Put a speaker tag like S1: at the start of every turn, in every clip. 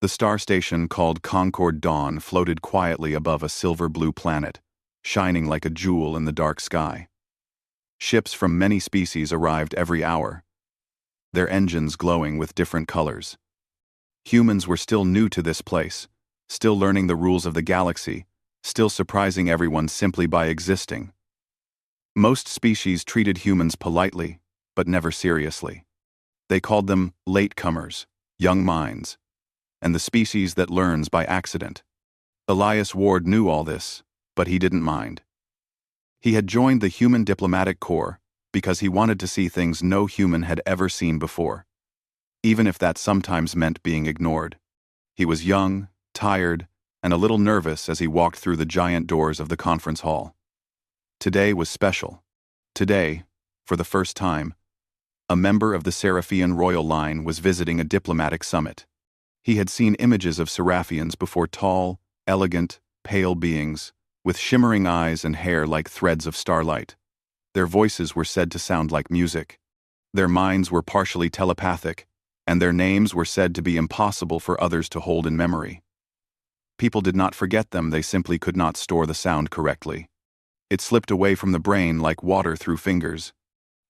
S1: The star station called Concord Dawn floated quietly above a silver-blue planet, shining like a jewel in the dark sky. Ships from many species arrived every hour, their engines glowing with different colors. Humans were still new to this place, still learning the rules of the galaxy, still surprising everyone simply by existing. Most species treated humans politely, but never seriously. They called them latecomers, young minds, and the species that learns by accident. Elias Ward knew all this, but he didn't mind. He had joined the Human Diplomatic Corps because he wanted to see things no human had ever seen before, even if that sometimes meant being ignored. He was young, tired, and a little nervous as he walked through the giant doors of the conference hall. Today was special. Today, for the first time, a member of the Seraphian royal line was visiting a diplomatic summit. He had seen images of Seraphians before, tall, elegant, pale beings, with shimmering eyes and hair like threads of starlight. Their voices were said to sound like music. Their minds were partially telepathic, and their names were said to be impossible for others to hold in memory. People did not forget them, they simply could not store the sound correctly. It slipped away from the brain like water through fingers.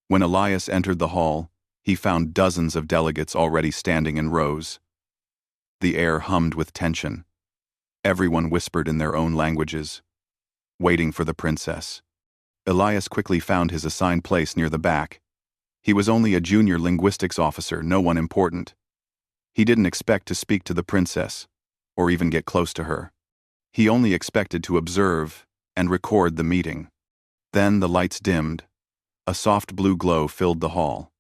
S1: When Elias entered the hall, he found dozens of delegates already standing in rows. The air hummed with tension. Everyone whispered in their own languages, waiting for the princess. Elias quickly found his assigned place near the back. He was only a junior linguistics officer, no one important. He didn't expect to speak to the princess, or even get close to her. He only expected to observe and record the meeting. Then the lights dimmed. A soft blue glow filled the hall,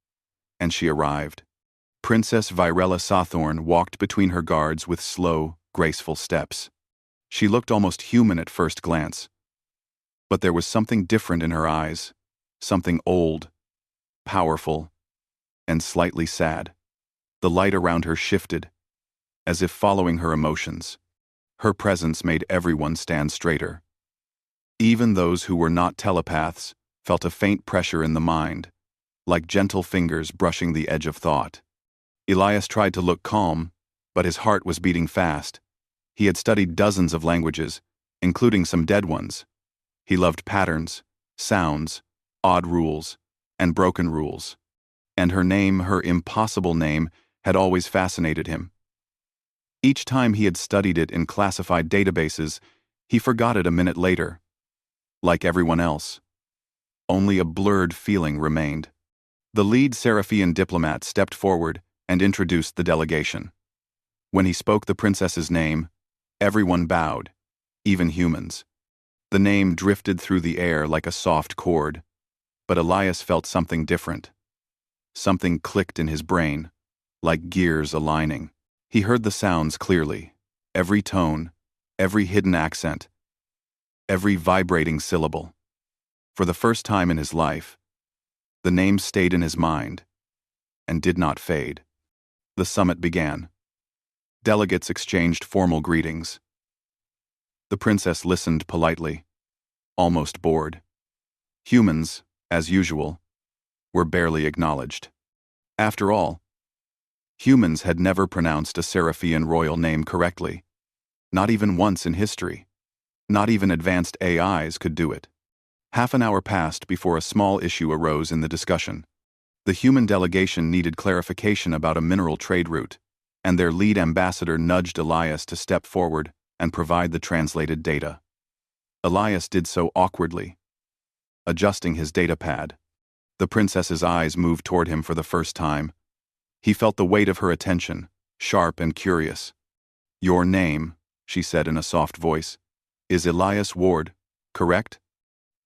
S1: and she arrived. Princess Virella Sawthorn walked between her guards with slow, graceful steps. She looked almost human at first glance, but there was something different in her eyes, something old, powerful, and slightly sad. The light around her shifted, as if following her emotions. Her presence made everyone stand straighter. Even those who were not telepaths felt a faint pressure in the mind, like gentle fingers brushing the edge of thought. Elias tried to look calm, but his heart was beating fast. He had studied dozens of languages, including some dead ones. He loved patterns, sounds, odd rules, and broken rules. And her name, her impossible name, had always fascinated him. Each time he had studied it in classified databases, he forgot it a minute later. Like everyone else. Only a blurred feeling remained. The lead Seraphian diplomat stepped forward and introduced the delegation. When he spoke the princess's name, everyone bowed, even humans. The name drifted through the air like a soft chord, but Elias felt something different. Something clicked in his brain, like gears aligning. He heard the sounds clearly, every tone, every hidden accent, every vibrating syllable. For the first time in his life, the name stayed in his mind and did not fade. The summit began. Delegates exchanged formal greetings. The princess listened politely, almost bored. Humans, as usual, were barely acknowledged. After all, humans had never pronounced a Seraphian royal name correctly. Not even once in history. Not even advanced AIs could do it. Half an hour passed before a small issue arose in the discussion. The human delegation needed clarification about a mineral trade route, and their lead ambassador nudged Elias to step forward and provide the translated data. Elias did so awkwardly, adjusting his data pad. The princess's eyes moved toward him for the first time. He felt the weight of her attention, sharp and curious. "Your name," she said in a soft voice, "is Elias Ward, correct?"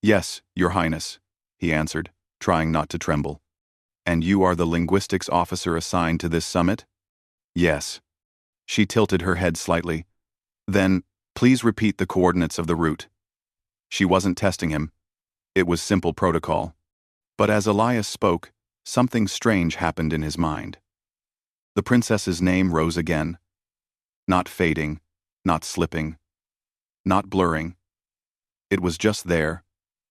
S1: "Yes, Your Highness," he answered, trying not to tremble. "And you are the linguistics officer assigned to this summit?" "Yes." She tilted her head slightly. "Then, please repeat the coordinates of the route." She wasn't testing him. It was simple protocol. But as Elias spoke, something strange happened in his mind. The princess's name rose again. Not fading, not slipping, not blurring. It was just there,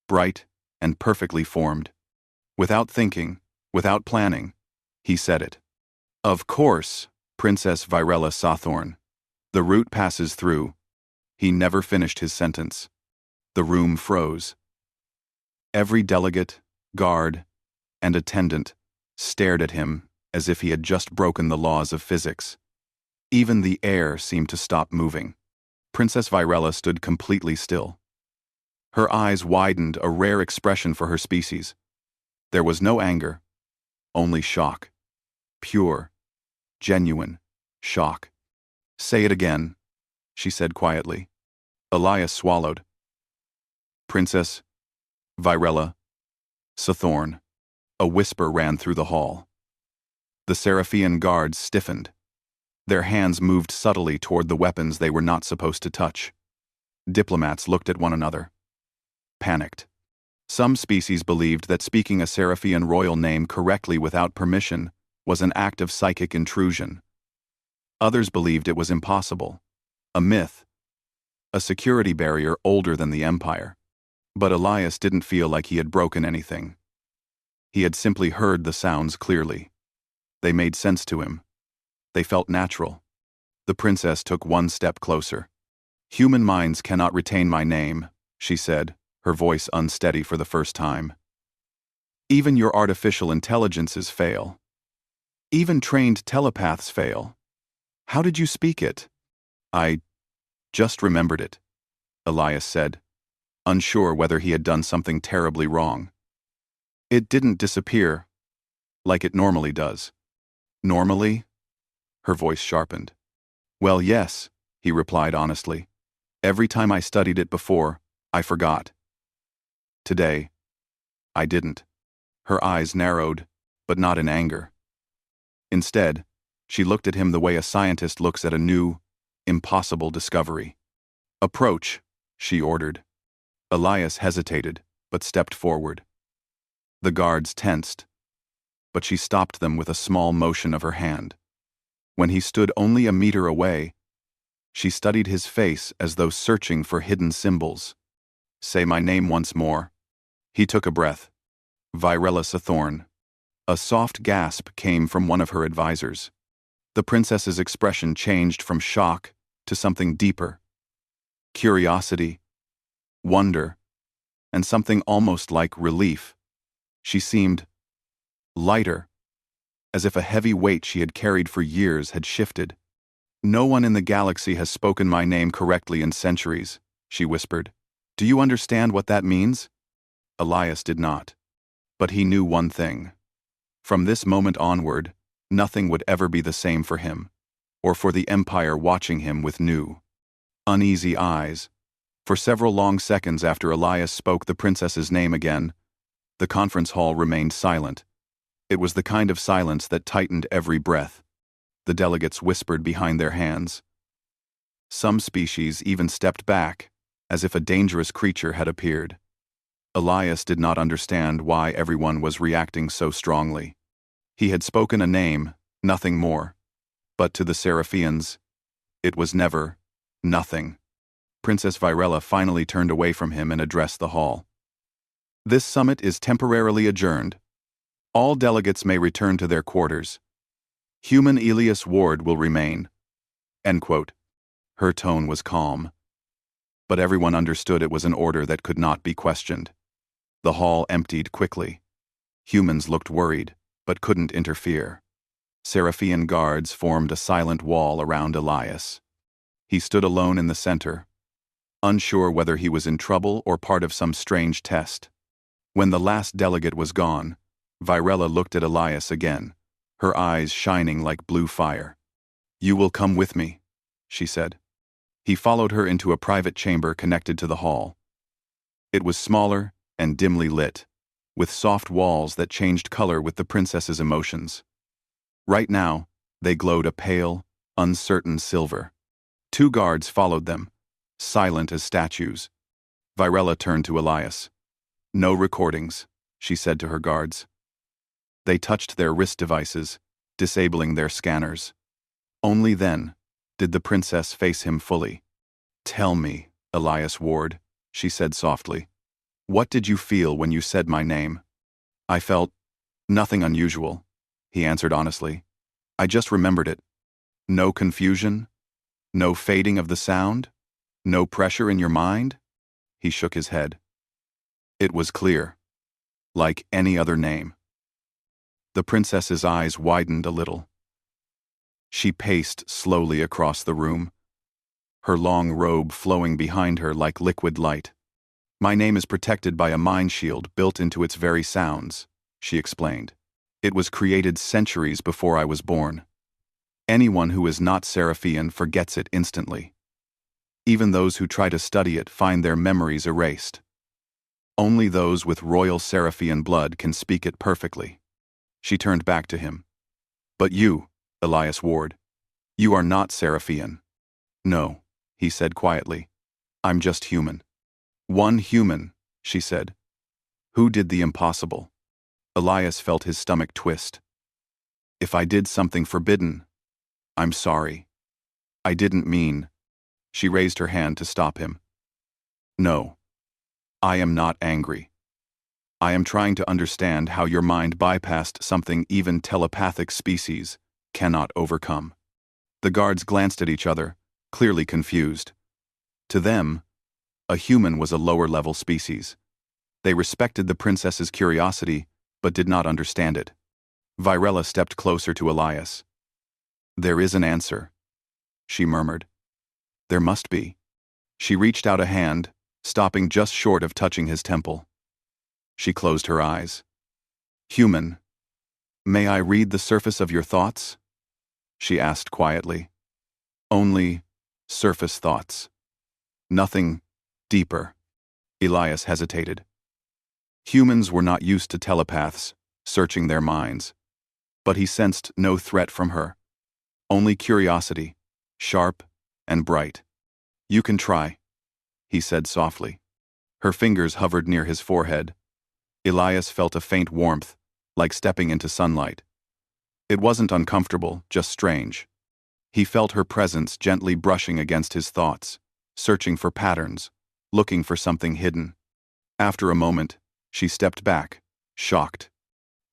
S1: bright and perfectly formed. Without thinking, without planning, he said it. "Of course, Princess Virella Sawthorn," The route passes through. He never finished his sentence. The room froze. Every delegate, guard, and attendant stared at him as if he had just broken the laws of physics. Even the air seemed to stop moving. Princess Virella stood completely still. Her eyes widened, a rare expression for her species. There was no anger, only shock. Pure, genuine shock. "Say it again," she said quietly. Elias swallowed. "Princess Virella Sathorn." A whisper ran through the hall. The Seraphian guards stiffened. Their hands moved subtly toward the weapons they were not supposed to touch. Diplomats looked at one another, panicked. Some species believed that speaking a Seraphian royal name correctly without permission was an act of psychic intrusion. Others believed it was impossible, a myth, a security barrier older than the Empire. But Elias didn't feel like he had broken anything. He had simply heard the sounds clearly. They made sense to him. They felt natural. The princess took one step closer. "Human minds cannot retain my name," she said, her voice unsteady for the first time. "Even your artificial intelligences fail. Even trained telepaths fail. How did you speak it?" "I just remembered it," Elias said, unsure whether he had done something terribly wrong. "It didn't disappear, like it normally does." "Normally?" Her voice sharpened. "Well, yes," he replied honestly. "Every time I studied it before, I forgot. Today, I didn't." Her eyes narrowed, but not in anger. Instead, she looked at him the way a scientist looks at a new, impossible discovery. "Approach," she ordered. Elias hesitated, but stepped forward. The guards tensed, but she stopped them with a small motion of her hand. When he stood only a meter away, she studied his face as though searching for hidden symbols. "Say my name once more." He took a breath. "Virella Sathorn." A soft gasp came from one of her advisors. The princess's expression changed from shock to something deeper. Curiosity, wonder, and something almost like relief. She seemed lighter, as if a heavy weight she had carried for years had shifted. "No one in the galaxy has spoken my name correctly in centuries," she whispered. "Do you understand what that means?" Elias did not. But he knew one thing. From this moment onward, nothing would ever be the same for him, or for the Empire watching him with new, uneasy eyes. For several long seconds after Elias spoke the princess's name again, the conference hall remained silent. It was the kind of silence that tightened every breath. The delegates whispered behind their hands. Some species even stepped back, as if a dangerous creature had appeared. Elias did not understand why everyone was reacting so strongly. He had spoken a name, nothing more. But to the Seraphians, it was never nothing. Princess Virella finally turned away from him and addressed the hall. "This summit is temporarily adjourned. All delegates may return to their quarters. Human Elias Ward will remain." End quote. Her tone was calm. But everyone understood it was an order that could not be questioned. The hall emptied quickly. Humans looked worried, but couldn't interfere. Seraphian guards formed a silent wall around Elias. He stood alone in the center, unsure whether he was in trouble or part of some strange test. When the last delegate was gone, Virella looked at Elias again, her eyes shining like blue fire. "You will come with me," she said. He followed her into a private chamber connected to the hall. It was smaller and dimly lit, with soft walls that changed color with the princess's emotions. Right now, they glowed a pale, uncertain silver. 2 guards followed them, silent as statues. Virella turned to Elias. "No recordings," she said to her guards. They touched their wrist devices, disabling their scanners. Only then did the princess face him fully. "Tell me, Elias Ward," she said softly. "What did you feel when you said my name?" "I felt nothing unusual," he answered honestly. "I just remembered it. No confusion, No fading of the sound? No pressure in your mind? He shook his head. It was clear. Like any other name. The princess's eyes widened a little. She paced slowly across the room, her long robe flowing behind her like liquid light. My name is protected by a mind shield built into its very sounds, she explained. It was created centuries before I was born. Anyone who is not Seraphian forgets it instantly. Even those who try to study it find their memories erased. Only those with royal Seraphian blood can speak it perfectly. She turned back to him. But you, Elias Ward, you are not Seraphian. No, he said quietly. I'm just human. One human, she said. Who did the impossible? Elias felt his stomach twist. If I did something forbidden, I'm sorry. I didn't mean. She raised her hand to stop him. No. I am not angry. I am trying to understand how your mind bypassed something even telepathic species cannot overcome. The guards glanced at each other, clearly confused. To them, a human was a lower-level species. They respected the princess's curiosity, but did not understand it. Virella stepped closer to Elias. There is an answer, she murmured. There must be. She reached out a hand, stopping just short of touching his temple. She closed her eyes. Human, may I read the surface of your thoughts? She asked quietly. Only surface thoughts. Nothing deeper. Elias hesitated. Humans were not used to telepaths, searching their minds. But he sensed no threat from her. Only curiosity, sharp and bright. You can try, he said softly. Her fingers hovered near his forehead. Elias felt a faint warmth, like stepping into sunlight. It wasn't uncomfortable, just strange. He felt her presence gently brushing against his thoughts, searching for patterns, looking for something hidden. After a moment, she stepped back, shocked.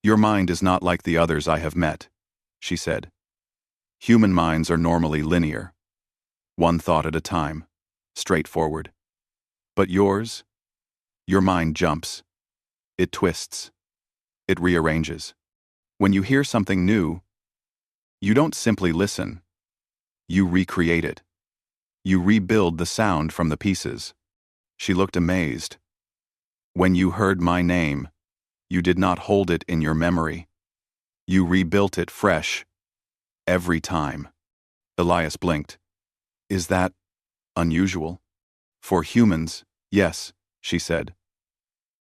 S1: Your mind is not like the others I have met, she said. Human minds are normally linear. One thought at a time, straightforward. But yours? Your mind jumps. It twists. It rearranges. When you hear something new, you don't simply listen. You recreate it. You rebuild the sound from the pieces. She looked amazed. When you heard my name, you did not hold it in your memory. You rebuilt it fresh. Every time. Elias blinked. Is that unusual? For humans, yes, she said.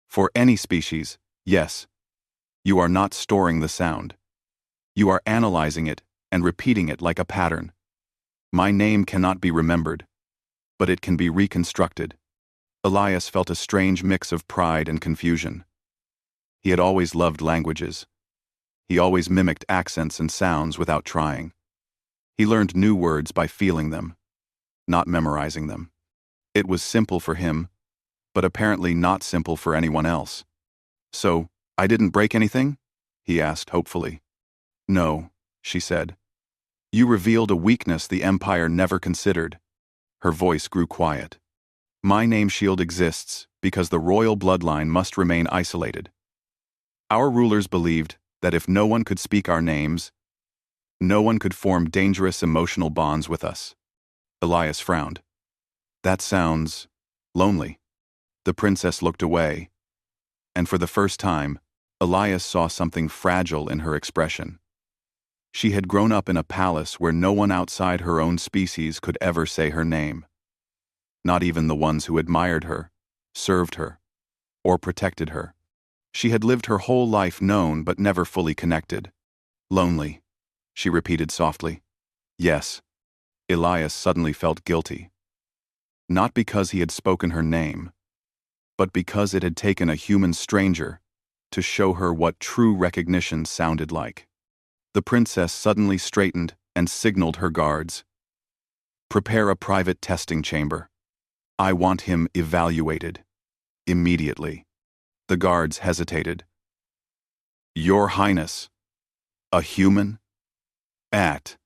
S1: For any species, yes. You are not storing the sound. You are analyzing it and repeating it like a pattern. My name cannot be remembered, but it can be reconstructed. Elias felt a strange mix of pride and confusion. He had always loved languages. He always mimicked accents and sounds without trying. He learned new words by feeling them, not memorizing them. It was simple for him, but apparently not simple for anyone else. So, I didn't break anything? He asked hopefully. No, she said. You revealed a weakness the Empire never considered. Her voice grew quiet. My name shield exists because the royal bloodline must remain isolated. Our rulers believed that if no one could speak our names, no one could form dangerous emotional bonds with us. Elias frowned. That sounds lonely. The princess looked away, and for the first time, Elias saw something fragile in her expression. She had grown up in a palace where no one outside her own species could ever say her name. Not even the ones who admired her, served her, or protected her. She had lived her whole life known but never fully connected. Lonely, she repeated softly. Yes. Elias suddenly felt guilty. Not because he had spoken her name, but because it had taken a human stranger to show her what true recognition sounded like. The princess suddenly straightened and signaled her guards. Prepare a private testing chamber. I want him evaluated. Immediately. The guards hesitated. Your Highness. A human? At.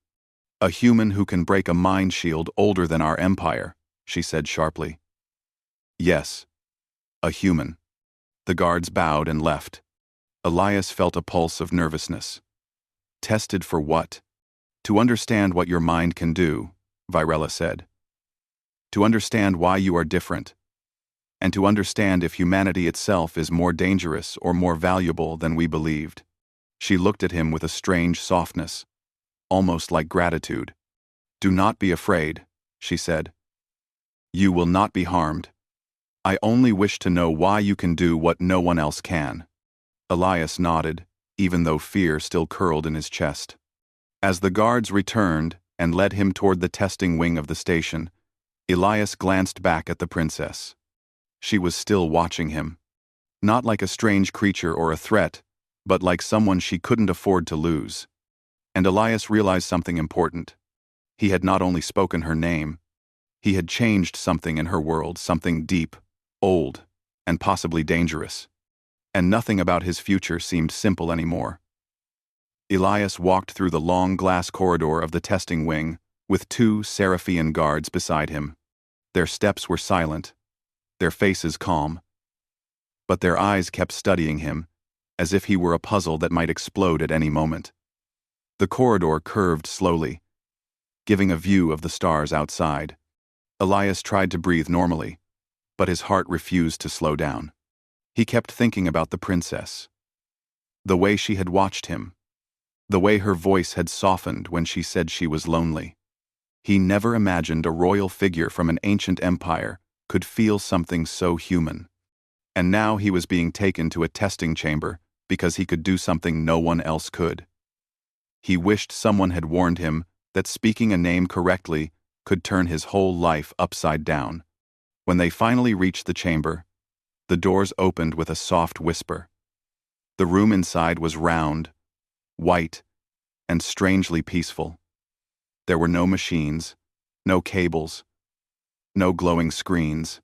S1: A human who can break a mind shield older than our empire, she said sharply. Yes. A human. The guards bowed and left. Elias felt a pulse of nervousness. Tested for what? To understand what your mind can do, Virella said. To understand why you are different. And to understand if humanity itself is more dangerous or more valuable than we believed. She looked at him with a strange softness, almost like gratitude. Do not be afraid, she said. You will not be harmed. I only wish to know why you can do what no one else can. Elias nodded, even though fear still curled in his chest. As the guards returned and led him toward the testing wing of the station, Elias glanced back at the princess. She was still watching him. Not like a strange creature or a threat, but like someone she couldn't afford to lose. And Elias realized something important. He had not only spoken her name, he had changed something in her world, something deep, old, and possibly dangerous. And nothing about his future seemed simple anymore. Elias walked through the long glass corridor of the testing wing, with 2 Seraphian guards beside him. Their steps were silent, their faces calm. But their eyes kept studying him, as if he were a puzzle that might explode at any moment. The corridor curved slowly, giving a view of the stars outside. Elias tried to breathe normally, but his heart refused to slow down. He kept thinking about the princess. The way she had watched him. The way her voice had softened when she said she was lonely. He never imagined a royal figure from an ancient empire could feel something so human. And now he was being taken to a testing chamber because he could do something no one else could. He wished someone had warned him that speaking a name correctly could turn his whole life upside down. When they finally reached the chamber, the doors opened with a soft whisper. The room inside was round, white, and strangely peaceful. There were no machines, no cables, no glowing screens,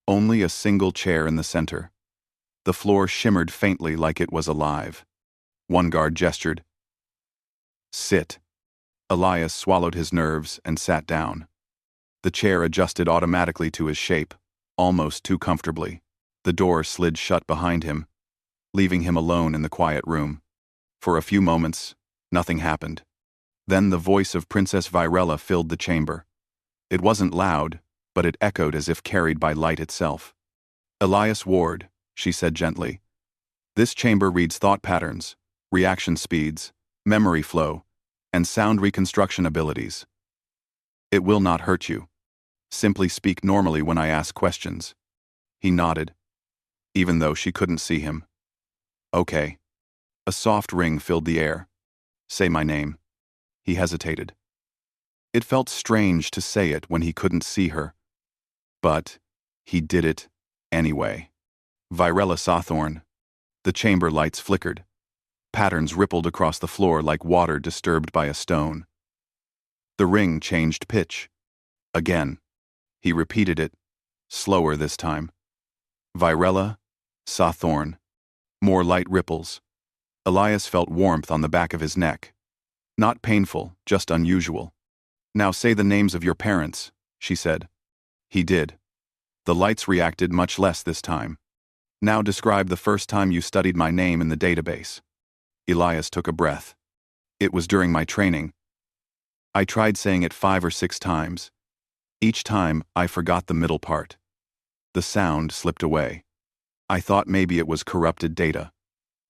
S1: only a single chair in the center. The floor shimmered faintly like it was alive. One guard gestured. Sit. Elias swallowed his nerves and sat down. The chair adjusted automatically to his shape, almost too comfortably. The door slid shut behind him, leaving him alone in the quiet room. For a few moments, nothing happened. Then the voice of Princess Virella filled the chamber. It wasn't loud, but it echoed as if carried by light itself. Elias Ward, she said gently. This chamber reads thought patterns, reaction speeds, memory flow, and sound reconstruction abilities. It will not hurt you. Simply speak normally when I ask questions. He nodded, even though she couldn't see him. Okay. A soft ring filled the air. Say my name. He hesitated. It felt strange to say it when he couldn't see her. But he did it anyway. Virella Sawthorn. The chamber lights flickered. Patterns rippled across the floor like water disturbed by a stone. The ring changed pitch. Again. He repeated it, slower this time. Virella Sawthorn. More light ripples. Elias felt warmth on the back of his neck. Not painful, just unusual. Now say the names of your parents, she said. He did. The lights reacted much less this time. Now describe the first time you studied my name in the database. Elias took a breath. It was during my training. I tried saying it 5 or 6 times. Each time, I forgot the middle part. The sound slipped away. I thought maybe it was corrupted data.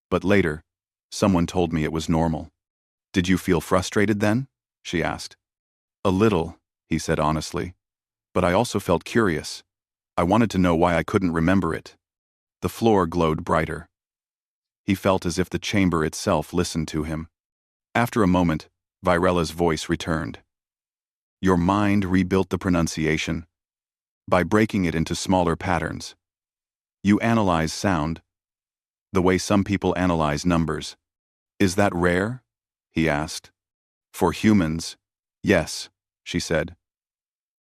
S1: But later, someone told me it was normal. Did you feel frustrated then? She asked. A little, he said honestly. But I also felt curious. I wanted to know why I couldn't remember it. The floor glowed brighter. He felt as if the chamber itself listened to him. After a moment, Virella's voice returned. Your mind rebuilt the pronunciation by breaking it into smaller patterns. You analyze sound the way some people analyze numbers. Is that rare? He asked. For humans, yes, she said.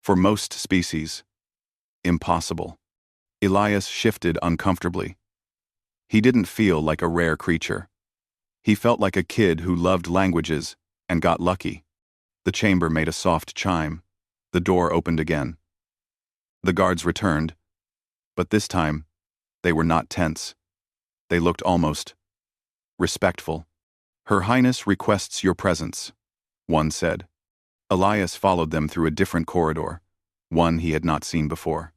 S1: For most species, impossible. Elias shifted uncomfortably. He didn't feel like a rare creature. He felt like a kid who loved languages and got lucky. The chamber made a soft chime. The door opened again. The guards returned, but this time, they were not tense. They looked almost respectful. "Her Highness requests your presence," one said. Elias followed them through a different corridor, one he had not seen before.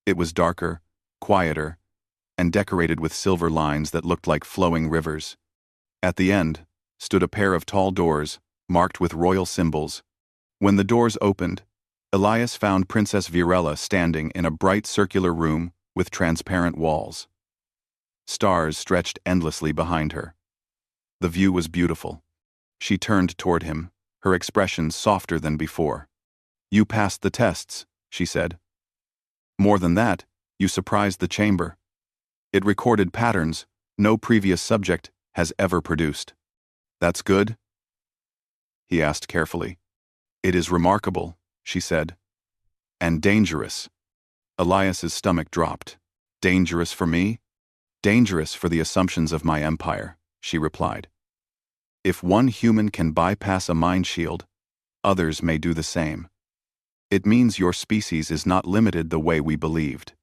S1: It was darker, quieter, and decorated with silver lines that looked like flowing rivers. At the end stood a pair of tall doors, marked with royal symbols. When the doors opened, Elias found Princess Virella standing in a bright circular room with transparent walls. Stars stretched endlessly behind her. The view was beautiful. She turned toward him, her expression softer than before. "You passed the tests," she said. "More than that, you surprised the chamber. It recorded patterns no previous subject has ever produced." "That's good?" he asked carefully. "It is remarkable," she said. "And dangerous." Elias's stomach dropped. "Dangerous for me?" "Dangerous for the assumptions of my empire," she replied. "If one human can bypass a mind shield, others may do the same. It means your species is not limited the way we believed."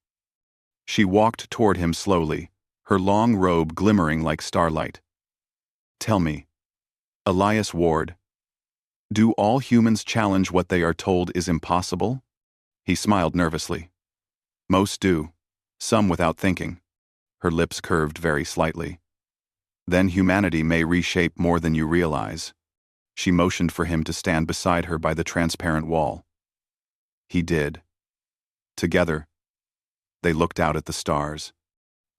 S1: She walked toward him slowly, her long robe glimmering like starlight. "Tell me, Elias Ward, do all humans challenge what they are told is impossible?" He smiled nervously. "Most do, some without thinking." Her lips curved very slightly. "Then humanity may reshape more than you realize." She motioned for him to stand beside her by the transparent wall. He did. Together, they looked out at the stars.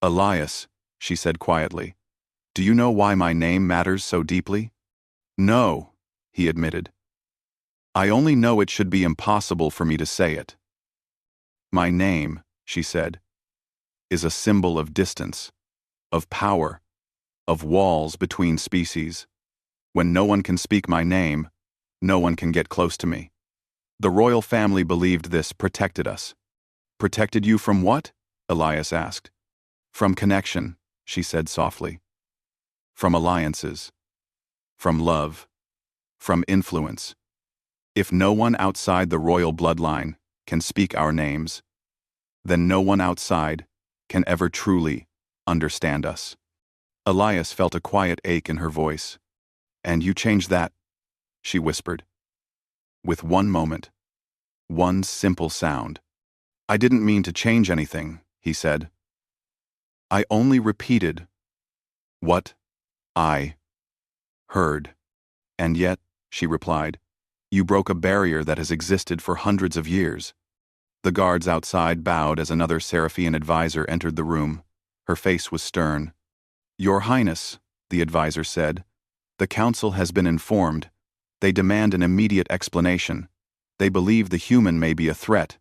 S1: "Elias," she said quietly, "do you know why my name matters so deeply?" "No," he admitted. "I only know it should be impossible for me to say it." "My name," she said, "is a symbol of distance, of power, of walls between species. When no one can speak my name, no one can get close to me. The royal family believed this protected us." "Protected you from what?" Elias asked. "From connection," she said softly. "From alliances. From love. From influence. If no one outside the royal bloodline can speak our names, then no one outside can ever truly understand us." Elias felt a quiet ache in her voice. "And you changed that," she whispered. "With one moment. One simple sound." "I didn't mean to change anything," he said. "I only repeated what I heard." "And yet," she replied, "you broke a barrier that has existed for hundreds of years." The guards outside bowed as another Seraphian advisor entered the room. Her face was stern. "Your Highness," the advisor said, "the council has been informed. They demand an immediate explanation. They believe the human may be a threat."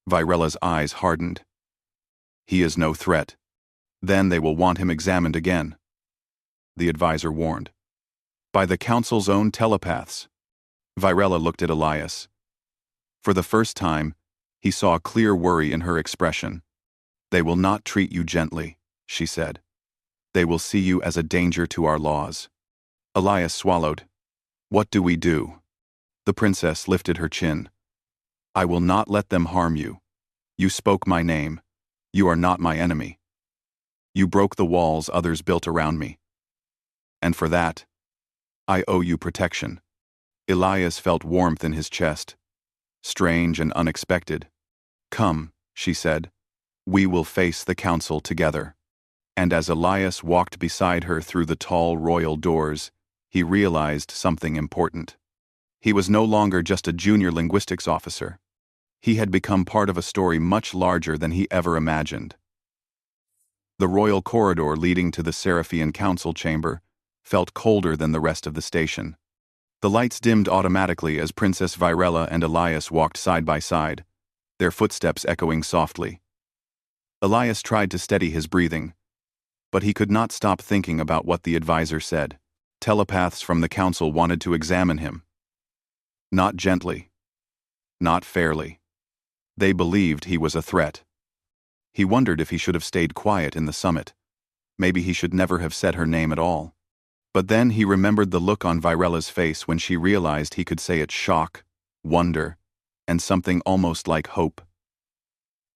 S1: Virella's eyes hardened. "He is no threat. Then they will want him examined again," the advisor warned. "By the council's own telepaths." Virella looked at Elias. For the first time, he saw clear worry in her expression. "They will not treat you gently," she said. "They will see you as a danger to our laws." Elias swallowed. "What do we do?" The princess lifted her chin. "I will not let them harm you. You spoke my name. You are not my enemy. You broke the walls others built around me. And for that, I owe you protection." Elias felt warmth in his chest, strange and unexpected. "Come," she said, "we will face the council together." And as Elias walked beside her through the tall royal doors, he realized something important. He was no longer just a junior linguistics officer. He had become part of a story much larger than he ever imagined. The royal corridor leading to the Seraphian council chamber felt colder than the rest of the station. The lights dimmed automatically as Princess Virella and Elias walked side by side, their footsteps echoing softly. Elias tried to steady his breathing, but he could not stop thinking about what the advisor said. Telepaths from the council wanted to examine him. Not gently. Not fairly. They believed he was a threat. He wondered if he should have stayed quiet in the summit. Maybe he should never have said her name at all. But then he remembered the look on Virella's face when she realized he could say it: shock, wonder, and something almost like hope.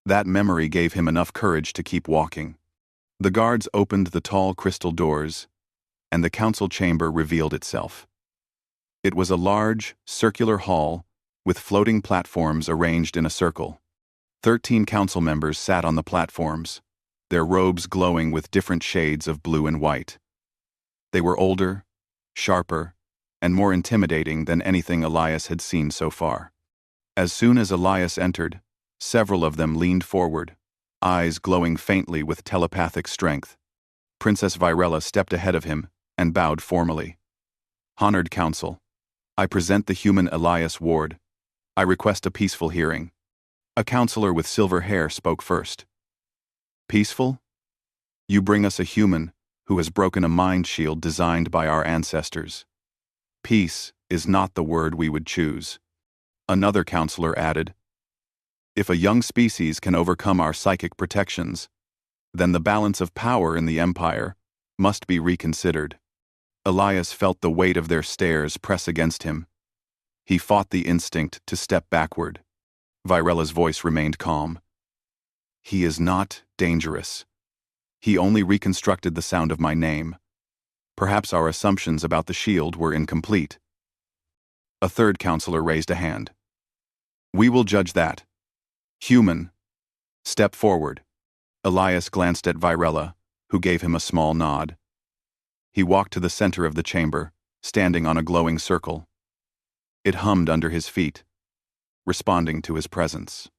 S1: That memory gave him enough courage to keep walking. The guards opened the tall crystal doors, and the council chamber revealed itself. It was a large, circular hall with floating platforms arranged in a circle. 13 council members sat on the platforms, their robes glowing with different shades of blue and white. They were older, sharper, and more intimidating than anything Elias had seen so far. As soon as Elias entered, several of them leaned forward, eyes glowing faintly with telepathic strength. Princess Virella stepped ahead of him and bowed formally. "Honored Council, I present the human Elias Ward. I request a peaceful hearing." A counselor with silver hair spoke first. "Peaceful? You bring us a human who has broken a mind shield designed by our ancestors. Peace is not the word we would choose." Another counselor added, "If a young species can overcome our psychic protections, then the balance of power in the Empire must be reconsidered." Elias felt the weight of their stares press against him. He fought the instinct to step backward. Virella's voice remained calm. "He is not dangerous. He only reconstructed the sound of my name. Perhaps our assumptions about the shield were incomplete." A third counselor raised a hand. "We will judge that. Human, step forward." Elias glanced at Virella, who gave him a small nod. He walked to the center of the chamber, standing on a glowing circle. It hummed under his feet, responding to his presence.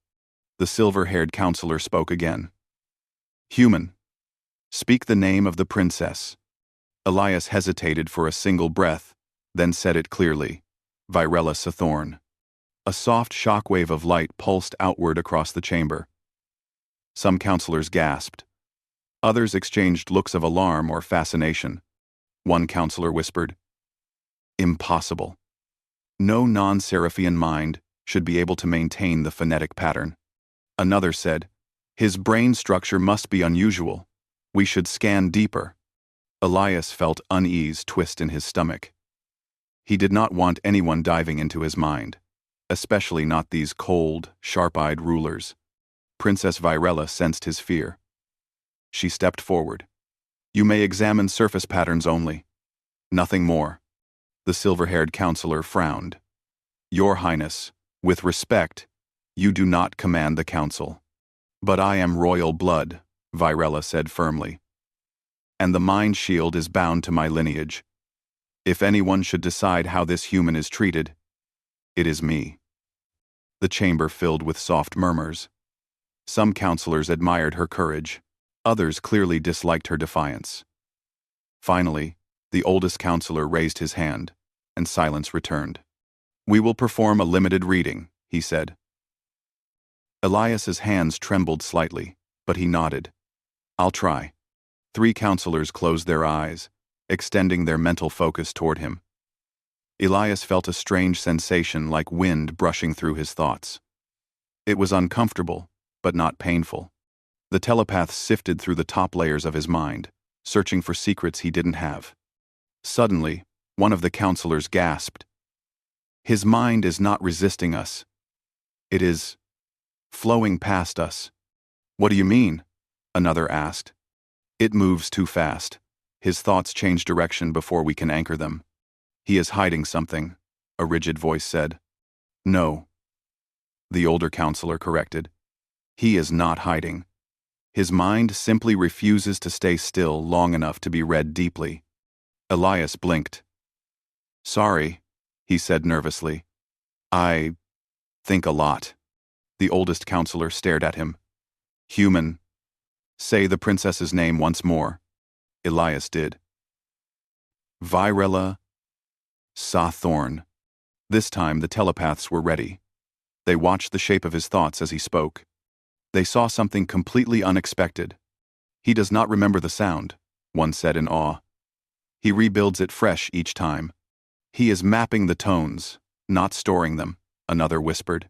S1: The silver-haired counselor spoke again. "Human, speak the name of the princess." Elias hesitated for a single breath, then said it clearly: "Virella Sathorn." A soft shockwave of light pulsed outward across the chamber. Some counselors gasped. Others exchanged looks of alarm or fascination. One counselor whispered, "Impossible. No non-Seraphian mind should be able to maintain the phonetic pattern." Another said, "His brain structure must be unusual. We should scan deeper." Elias felt unease twist in his stomach. He did not want anyone diving into his mind, especially not these cold, sharp-eyed rulers. Princess Virella sensed his fear. She stepped forward. "You may examine surface patterns only. Nothing more." The silver-haired counselor frowned. "Your Highness, with respect, you do not command the council." "But I am royal blood," Virella said firmly. "And the mind shield is bound to my lineage. If anyone should decide how this human is treated, it is me." The chamber filled with soft murmurs. Some counselors admired her courage. Others clearly disliked her defiance. Finally, the oldest counselor raised his hand, and silence returned. "We will perform a limited reading," he said. Elias's hands trembled slightly, but he nodded. "I'll try." 3 counselors closed their eyes, extending their mental focus toward him. Elias felt a strange sensation like wind brushing through his thoughts. It was uncomfortable, but not painful. The telepath sifted through the top layers of his mind, searching for secrets he didn't have. Suddenly, one of the counselors gasped. "His mind is not resisting us. It is flowing past us." "What do you mean?" another asked. "It moves too fast. His thoughts change direction before we can anchor them." "He is hiding something," a rigid voice said. "No," the older counselor corrected. "He is not hiding. His mind simply refuses to stay still long enough to be read deeply." Elias blinked. "Sorry," he said nervously. "I think a lot." The oldest counselor stared at him. "Human, say the princess's name once more." Elias did. "Virella Sathorn." This time the telepaths were ready. They watched the shape of his thoughts as he spoke. They saw something completely unexpected. "He does not remember the sound," one said in awe. "He rebuilds it fresh each time." "He is mapping the tones, not storing them," another whispered.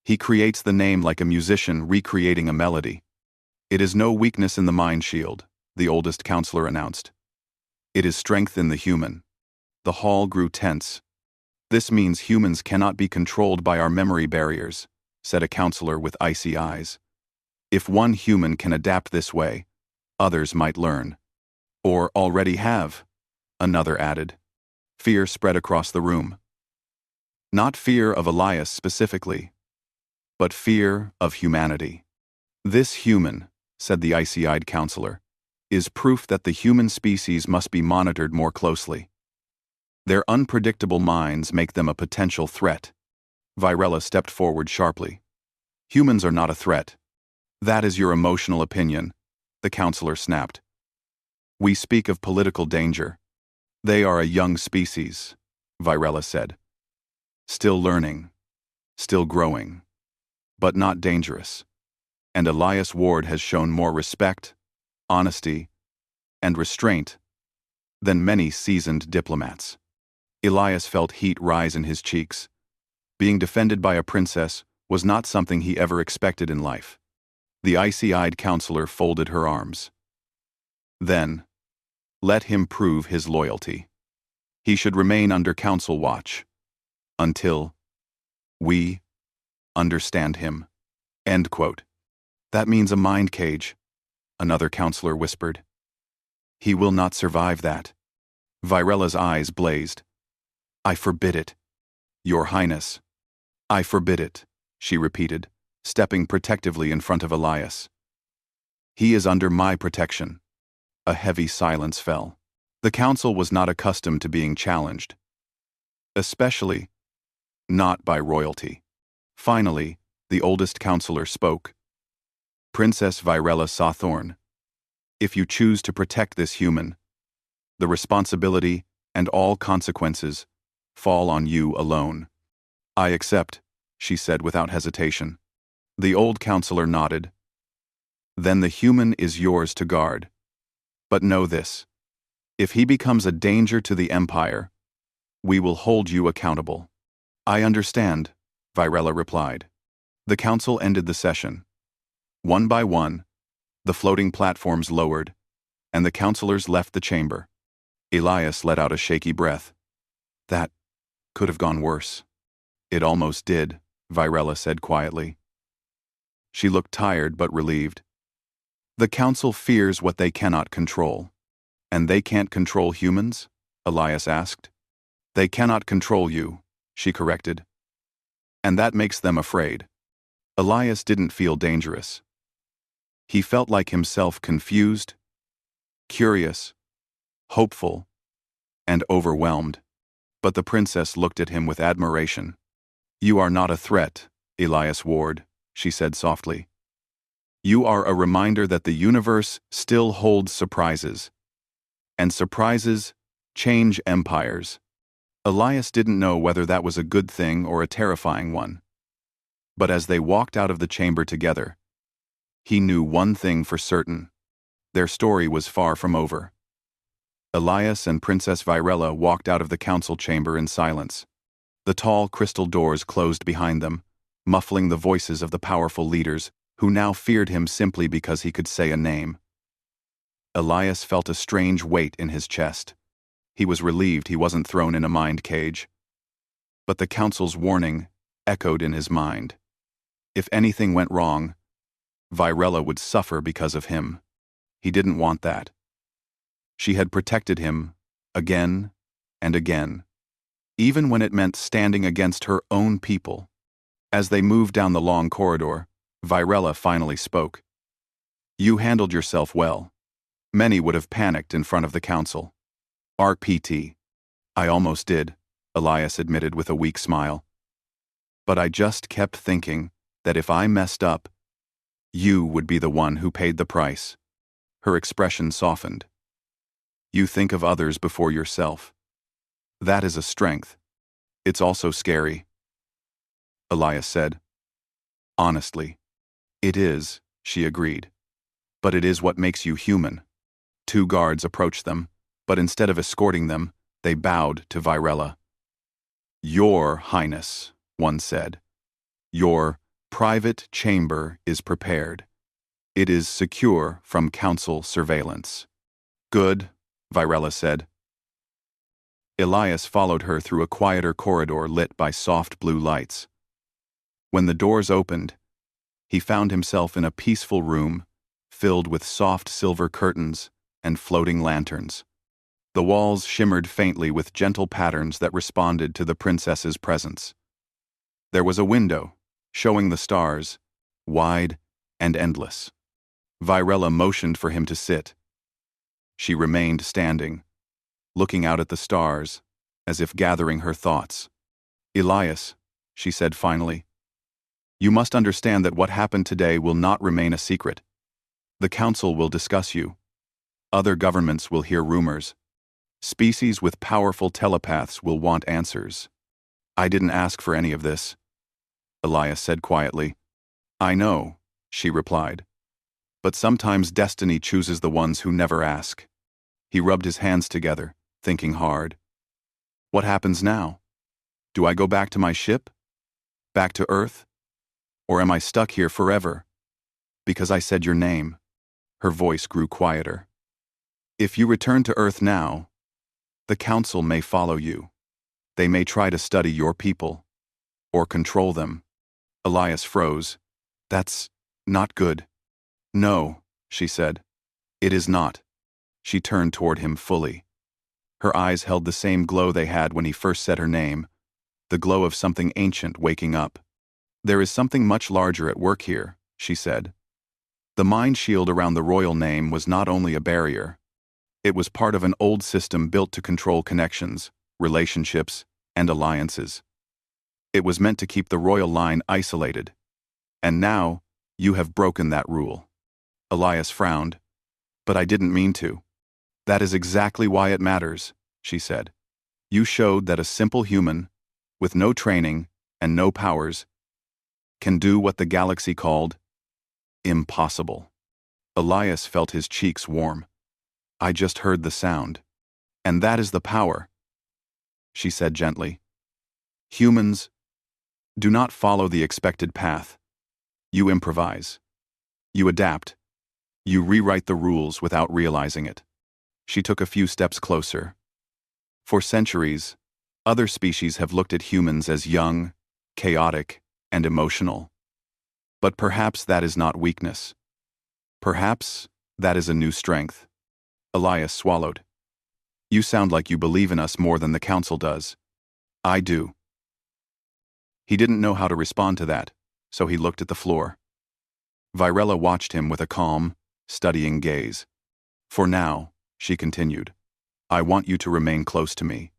S1: "He creates the name like a musician recreating a melody." "It is no weakness in the mind shield," the oldest counselor announced. It is strength in the human. The hall grew tense. This means humans cannot be controlled by our memory barriers, said a counselor with icy eyes. If one human can adapt this way, others might learn. Or already have, another added. Fear spread across the room. Not fear of Elias specifically, but fear of humanity. This human, said the icy-eyed counselor, is proof that the human species must be monitored more closely. Their unpredictable minds make them a potential threat. Virella stepped forward sharply. Humans are not a threat. That is your emotional opinion, the counselor snapped. We speak of political danger. They are a young species, Virella said. Still learning, still growing, but not dangerous. And Elias Ward has shown more respect, honesty, and restraint than many seasoned diplomats. Elias felt heat rise in his cheeks. Being defended by a princess was not something he ever expected in life. The icy-eyed counselor folded her arms. Then, let him prove his loyalty. He should remain under council watch. Until we understand him. End quote. That means a mind cage, another counselor whispered. He will not survive that. Virella's eyes blazed. I forbid it. Your Highness. I forbid it, she repeated, stepping protectively in front of Elias. He is under my protection. A heavy silence fell. The council was not accustomed to being challenged. Especially not by royalty. Finally, the oldest counselor spoke. Princess Virella Sawthorn, if you choose to protect this human, the responsibility and all consequences fall on you alone. I accept, she said without hesitation. The old counselor nodded. Then the human is yours to guard. But know this. If he becomes a danger to the Empire, we will hold you accountable. I understand, Virella replied. The council ended the session. One by one, the floating platforms lowered, and the counselors left the chamber. Elias let out a shaky breath. That could have gone worse. It almost did, Virella said quietly. She looked tired but relieved. The council fears what they cannot control. And they can't control humans? Elias asked. They cannot control you, she corrected. And that makes them afraid. Elias didn't feel dangerous. He felt like himself, confused, curious, hopeful, and overwhelmed. But the princess looked at him with admiration. You are not a threat, Elias Ward, she said softly. You are a reminder that the universe still holds surprises. And surprises change empires. Elias didn't know whether that was a good thing or a terrifying one. But as they walked out of the chamber together, he knew one thing for certain. Their story was far from over. Elias and Princess Virella walked out of the council chamber in silence. The tall crystal doors closed behind them, muffling the voices of the powerful leaders who now feared him simply because he could say a name. Elias felt a strange weight in his chest. He was relieved he wasn't thrown in a mind cage. But the council's warning echoed in his mind. If anything went wrong, Virella would suffer because of him. He didn't want that. She had protected him again and again, even when it meant standing against her own people. As they moved down the long corridor, Virella finally spoke. You handled yourself well. Many would have panicked in front of the council. RPT. I almost did, Elias admitted with a weak smile. But I just kept thinking that if I messed up, you would be the one who paid the price. Her expression softened. You think of others before yourself. That is a strength. It's also scary. Elias said. Honestly. It is, she agreed. But it is what makes you human. Two guards approached them, but instead of escorting them, they bowed to Virella. Your Highness, one said. Your private chamber is prepared. It is secure from council surveillance. Good, Virella said. Elias followed her through a quieter corridor lit by soft blue lights. When the doors opened, he found himself in a peaceful room filled with soft silver curtains and floating lanterns. The walls shimmered faintly with gentle patterns that responded to the princess's presence. There was a window, showing the stars, wide and endless. Virella motioned for him to sit. She remained standing, looking out at the stars, as if gathering her thoughts. "Elias," she said finally, "you must understand that what happened today will not remain a secret. The council will discuss you. Other governments will hear rumors. Species with powerful telepaths will want answers. I didn't ask for any of this," Elias said quietly. "I know," she replied. "But sometimes destiny chooses the ones who never ask." He rubbed his hands together, thinking hard. "What happens now? Do I go back to my ship? Back to Earth? Or am I stuck here forever? Because I said your name." Her voice grew quieter. "If you return to Earth now, the council may follow you. They may try to study your people, or control them." Elias froze. "That's not good." "No," she said. "It is not." She turned toward him fully. Her eyes held the same glow they had when he first said her name, the glow of something ancient waking up. "There is something much larger at work here," she said. The mind shield around the royal name was not only a barrier. It was part of an old system built to control connections, relationships, and alliances. It was meant to keep the royal line isolated. And now, you have broken that rule. Elias frowned. "But I didn't mean to." "That is exactly why it matters," she said. "You showed that a simple human, with no training and no powers, can do what the galaxy called impossible." Elias felt his cheeks warm. "I just heard the sound. And that is the power," she said gently. "Humans do not follow the expected path. You improvise. You adapt. You rewrite the rules without realizing it." She took a few steps closer. "For centuries, other species have looked at humans as young, chaotic, and emotional. But perhaps that is not weakness. Perhaps that is a new strength." Elias swallowed. "You sound like you believe in us more than the council does." "I do." He didn't know how to respond to that, so he looked at the floor. Virella watched him with a calm, studying gaze. "For now," she continued, "I want you to remain close to me.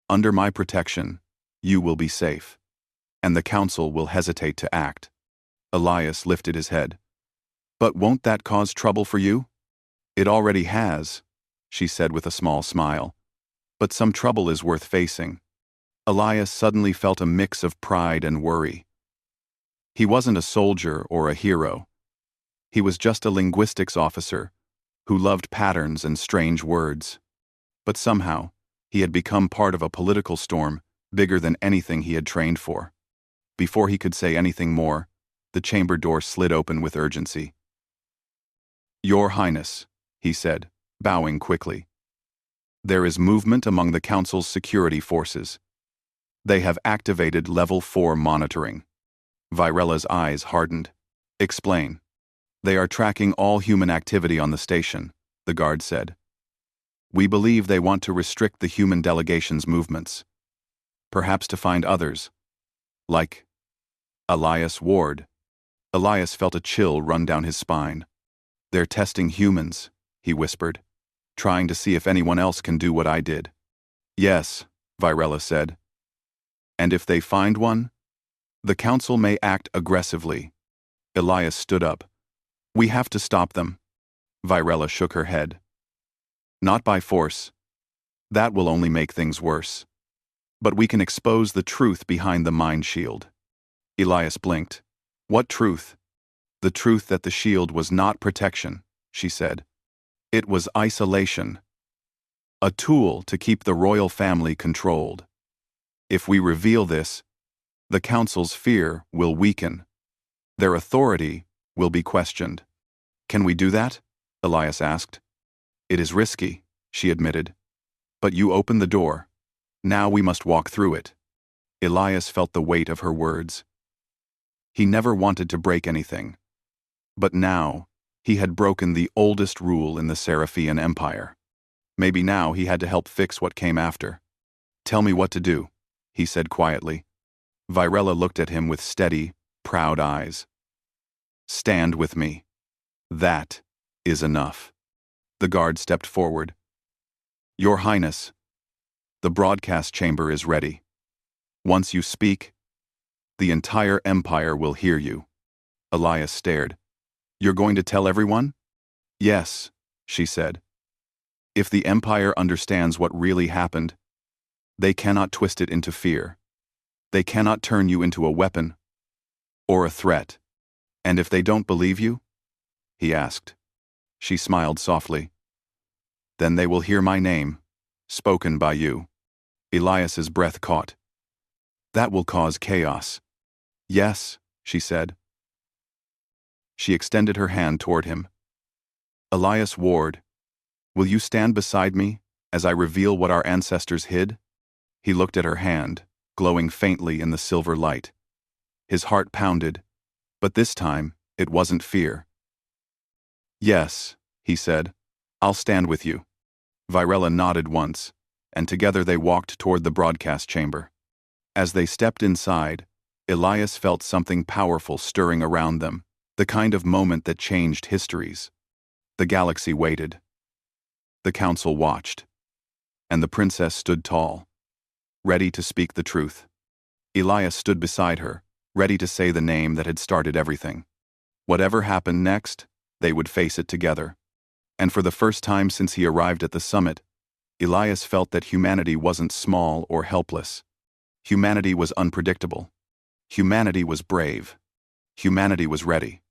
S1: Under my protection, you will be safe, and the council will hesitate to act." Elias lifted his head. "But won't that cause trouble for you?" "It already has," she said with a small smile. "But some trouble is worth facing." Elias suddenly felt a mix of pride and worry. He wasn't a soldier or a hero. He was just a linguistics officer who loved patterns and strange words. But somehow, he had become part of a political storm bigger than anything he had trained for. Before he could say anything more, the chamber door slid open with urgency. "Your Highness," he said, bowing quickly. "There is movement among the Council's security forces. They have activated Level 4 monitoring." Virella's eyes hardened. "Explain." "They are tracking all human activity on the station," the guard said. "We believe they want to restrict the human delegation's movements. Perhaps to find others. Like Elias Ward." Elias felt a chill run down his spine. "They're testing humans," he whispered, "trying to see if anyone else can do what I did." "Yes," Virella said. "And if they find one, the council may act aggressively." Elias stood up. "We have to stop them." Virella shook her head. "Not by force. That will only make things worse. But we can expose the truth behind the mind shield." Elias blinked. "What truth?" "The truth that the shield was not protection," she said. "It was isolation. A tool to keep the royal family controlled. If we reveal this, the council's fear will weaken. Their authority will be questioned." "Can we do that?" Elias asked. "It is risky," she admitted. But you opened the door. Now we must walk through it. Elias felt the weight of her words. He never wanted to break anything. But now, he had broken the oldest rule in the Seraphian Empire. Maybe now he had to help fix what came after. Tell me what to do, he said quietly. Virella looked at him with steady, proud eyes. Stand with me. That is enough. The guard stepped forward. Your Highness, the broadcast chamber is ready. Once you speak, the entire empire will hear you. Elias stared. You're going to tell everyone? Yes, she said. If the empire understands what really happened, they cannot twist it into fear. They cannot turn you into a weapon or a threat. And if they don't believe you? He asked. She smiled softly. Then they will hear my name, spoken by you. Elias's breath caught. That will cause chaos. Yes, she said. She extended her hand toward him. Elias Ward, will you stand beside me as I reveal what our ancestors hid? He looked at her hand, glowing faintly in the silver light. His heart pounded, but this time it wasn't fear. Yes, he said, I'll stand with you. Virella nodded once, and together they walked toward the broadcast chamber. As they stepped inside, Elias felt something powerful stirring around them, the kind of moment that changed histories. The galaxy waited. The council watched. And the princess stood tall, ready to speak the truth. Elias stood beside her, ready to say the name that had started everything. Whatever happened next, they would face it together. And for the first time since he arrived at the summit, Elias felt that humanity wasn't small or helpless. Humanity was unpredictable. Humanity was brave. Humanity was ready.